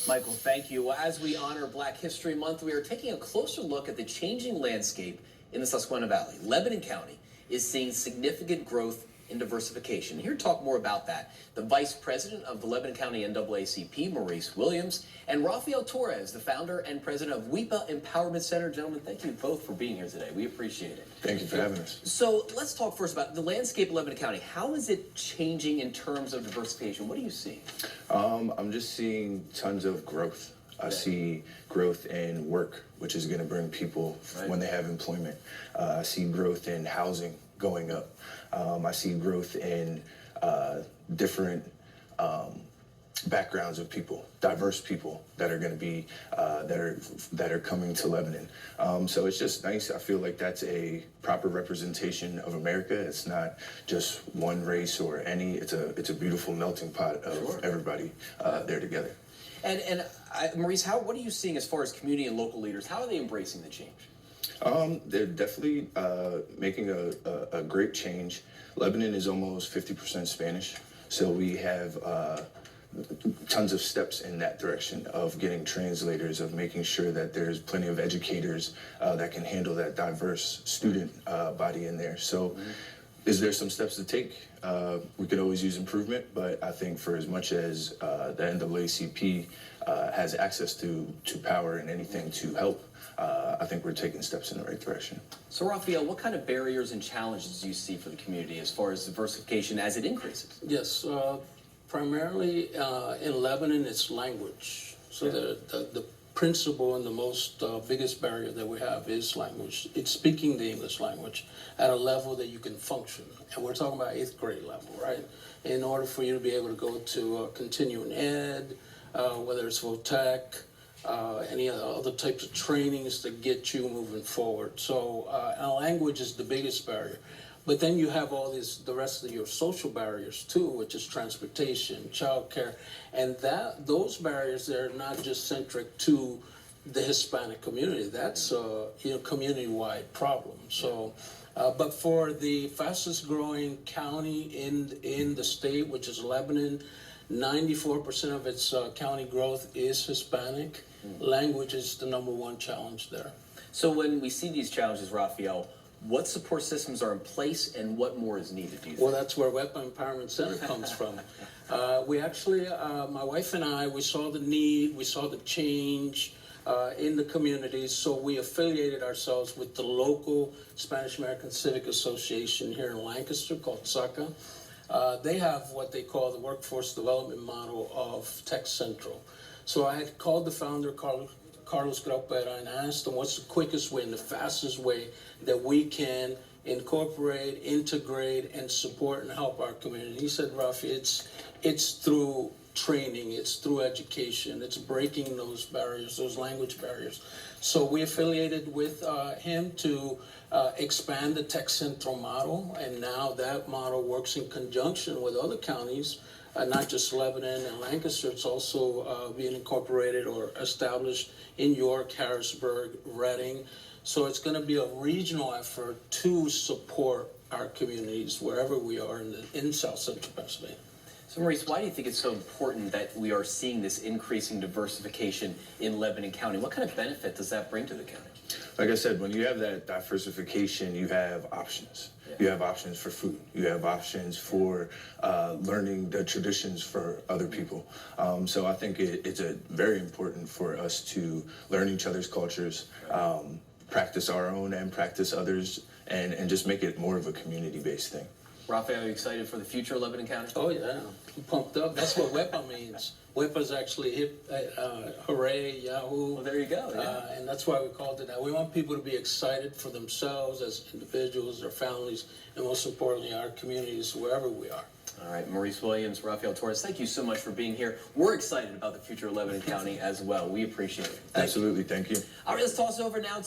Michael, thank you. Well, as we honor Black History Month, we are taking a closer look at the changing landscape in the Susquehanna Valley. Lebanon County is seeing significant growth in diversification. Here to talk more about that, the Vice President of the Lebanon County NAACP, Maurice Williams, and Rafael Torres, the founder and president of WEPA Empowerment Center. Gentlemen, thank you both for being here today. We appreciate it. Thank you for having us. So let's talk first about the landscape of Lebanon County. How is it changing in terms of diversification? What are you seeing? I'm just seeing tons of growth. I see growth in work, which is going to bring people when they have employment. I see growth in housing going up. I see growth in different backgrounds of people, diverse people that are going to be that are coming to Lebanon. So it's just nice. I feel like that's a proper representation of America. It's not just one race or any. It's a beautiful melting pot of everybody there together. And Maurice, what are you seeing as far as community and local leaders? How are they embracing the change? They're definitely making a great change. Lebanon is almost 50% Spanish, so we have tons of steps in that direction of getting translators, of making sure that there's plenty of educators that can handle that diverse student body in there. So is there some steps to take? We could always use improvement, but I think for as much as the NAACP has access to power and anything to help, I think we're taking steps in the right direction. So, Rafael, what kind of barriers and challenges do you see for the community as far as diversification as it increases? Yes, primarily in Lebanon, it's language. So the principal and the most biggest barrier that we have is language. It's speaking the English language at a level that you can function. And we're talking about 8th grade level, right? In order for you to be able to go to continuing ed, whether it's VOTEC, any other types of trainings to get you moving forward. So language is the biggest barrier. But then you have all the rest of your social barriers too, which is transportation, childcare, and those barriers, they're not just centric to the Hispanic community. That's a community-wide problem. So, but for the fastest growing county in the state, which is Lebanon, 94% of its county growth is Hispanic. Language is the #1 challenge there. So when we see these challenges, Rafael, what support systems are in place and what more is needed, do you think? Well, that's where WEPA Empowerment Center comes from. We actually, my wife and I, we saw the need, we saw the change in the community, so we affiliated ourselves with the local Spanish American Civic Association here in Lancaster called SACA. They have what they call the workforce development model of Tech Central. So I had called the founder, Carlos Graupera, and asked him what's the quickest way and the fastest way that we can incorporate, integrate, and support and help our community. He said, Rafi, it's through training, it's through education, it's breaking those barriers, those language barriers. So we affiliated with him to expand the Tech Central model, and now that model works in conjunction with other counties, not just Lebanon and Lancaster. It's also being incorporated or established in York, Harrisburg, Reading. So it's going to be a regional effort to support our communities wherever we are in South Central Pennsylvania. So Maurice, why do you think it's so important that we are seeing this increasing diversification in Lebanon County? What kind of benefit does that bring to the county? Like I said, when you have that diversification, you have options. You have options for food. You have options for learning the traditions for other people. So I think it's very important for us to learn each other's cultures, practice our own and practice others, and just make it more of a community-based thing. Rafael, are you excited for the future of Lebanon County? Oh yeah, I'm pumped up. That's what WEPA means. WEPA is actually hip, hooray, yahoo. Well, there you go. Yeah. And that's why we called it that. We want people to be excited for themselves as individuals, their families, and most importantly, our communities, wherever we are. All right, Maurice Williams, Rafael Torres, thank you so much for being here. We're excited about the future of Lebanon County as well. We appreciate it. Absolutely, thank you. All right, let's toss over now to